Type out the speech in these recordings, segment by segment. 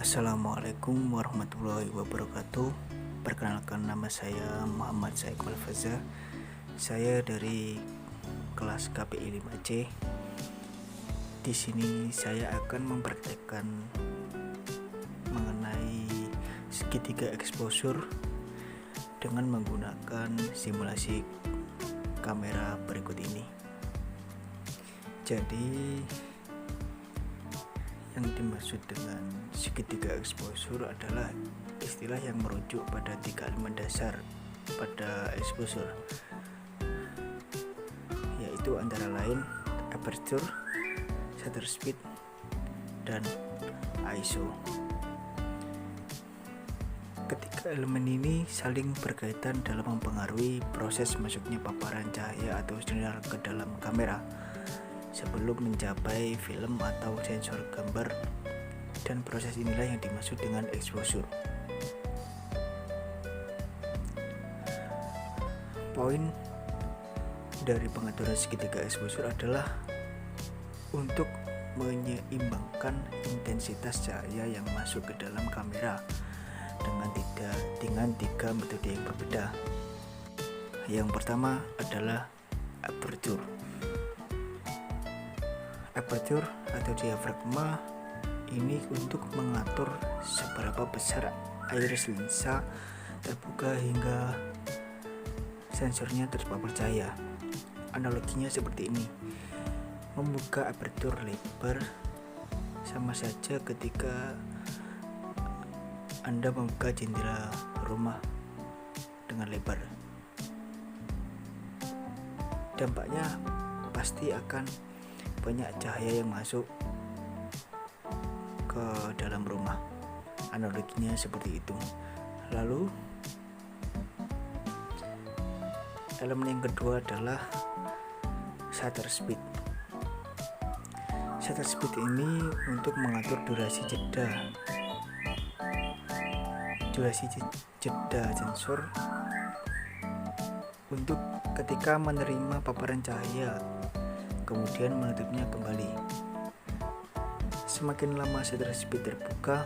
Assalamualaikum warahmatullahi wabarakatuh. Perkenalkan, nama saya Muhammad Saiful Alfaza. Saya dari kelas KPI 5C. Di sini saya akan mempraktekkan mengenai segitiga exposure dengan menggunakan simulasi kamera berikut ini. Jadi yang dimaksud dengan segitiga exposure adalah istilah yang merujuk pada 3 elemen dasar pada exposure, yaitu antara lain aperture, shutter speed, dan ISO. Ketiga elemen ini saling berkaitan dalam mempengaruhi proses masuknya paparan cahaya atau sinyal ke dalam kamera sebelum mencapai film atau sensor gambar, dan proses inilah yang dimaksud dengan exposure. Poin dari pengaturan segitiga exposure adalah untuk menyeimbangkan intensitas cahaya yang masuk ke dalam kamera dengan tiga metode yang berbeda. Yang pertama adalah aperture. Aperture atau diafragma ini untuk mengatur seberapa besar iris lensa terbuka hingga sensornya terpapar cahaya. Analoginya seperti ini: membuka aperture lebar sama saja ketika Anda membuka jendela rumah dengan lebar. Dampaknya pasti akan banyak cahaya yang masuk ke dalam rumah. Analoginya seperti itu. Lalu elemen yang kedua adalah shutter speed. Shutter speed ini untuk mengatur durasi jeda sensor untuk ketika menerima paparan cahaya kemudian menutupnya kembali. Semakin lama shutter speed terbuka,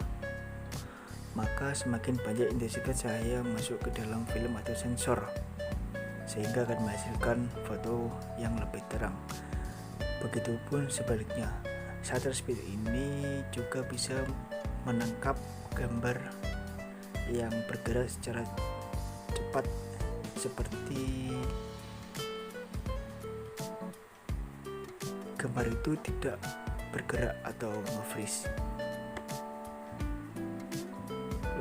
maka semakin banyak intensitas cahaya masuk ke dalam film atau sensor, sehingga akan menghasilkan foto yang lebih terang. Begitupun sebaliknya, shutter speed ini juga bisa menangkap gambar yang bergerak secara cepat seperti gambar itu tidak bergerak atau nge-freeze.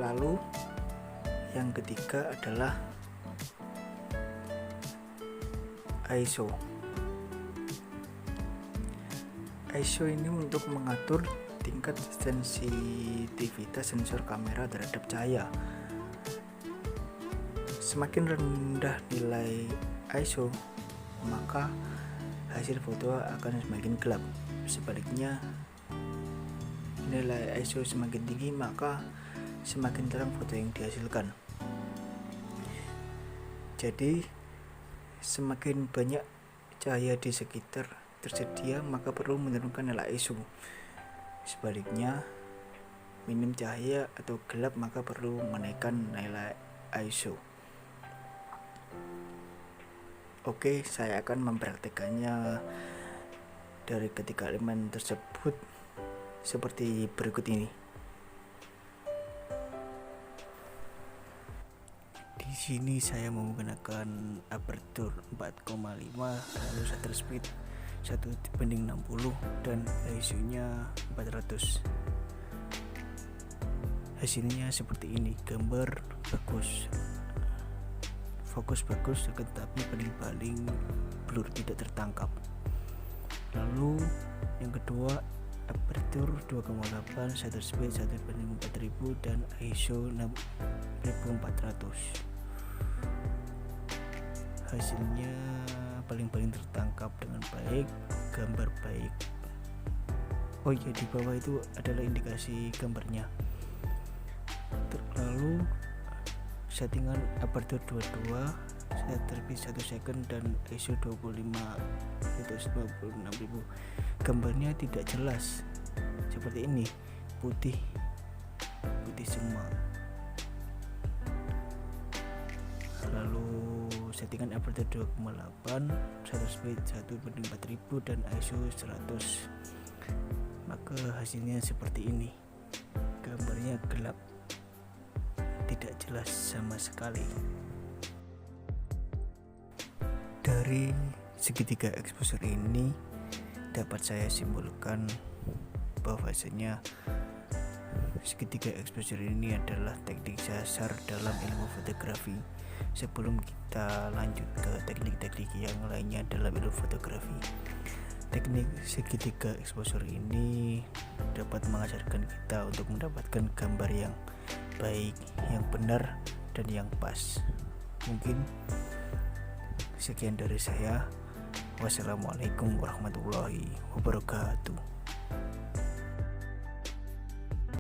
Lalu yang ketiga adalah ISO. ISO ini untuk mengatur tingkat sensitivitas sensor kamera terhadap cahaya. Semakin rendah nilai ISO, maka hasil foto akan semakin gelap. Sebaliknya, nilai ISO semakin tinggi, maka semakin terang foto yang dihasilkan. Jadi, semakin banyak cahaya di sekitar tersedia, maka perlu menurunkan nilai ISO. Sebaliknya, minim cahaya atau gelap, maka perlu menaikkan nilai ISO. Oke, saya akan mempraktekannya dari ketiga elemen tersebut seperti berikut ini. Di sini saya menggunakan aperture 4,5, lalu shutter speed 1:60 dan ISO-nya 400. Hasilnya seperti ini, gambar bagus, fokus bagus, tetapi paling blur, tidak tertangkap. Lalu yang kedua, aperture 2,8, shutter speed 1:4000 dan ISO 6400. Hasilnya paling tertangkap dengan baik, gambar baik. Oh iya, di bawah itu adalah indikasi gambarnya. Lalu settingan aperture 22, shutter speed 1 second dan ISO 25/96.000. Gambarnya tidak jelas seperti ini, putih putih semua. Lalu settingan aperture 2,8, shutter speed 1/4000 dan ISO 100. Maka hasilnya seperti ini. Gambarnya gelap, tidak jelas sama sekali. Dari segitiga exposure ini dapat saya simpulkan bahwasanya segitiga exposure ini adalah teknik dasar dalam ilmu fotografi. Sebelum kita lanjut ke teknik-teknik yang lainnya dalam ilmu fotografi, teknik segitiga exposure ini dapat mengajarkan kita untuk mendapatkan gambar yang baik, yang benar, dan yang pas. Mungkin sekian dari saya. Wassalamualaikum warahmatullahi wabarakatuh.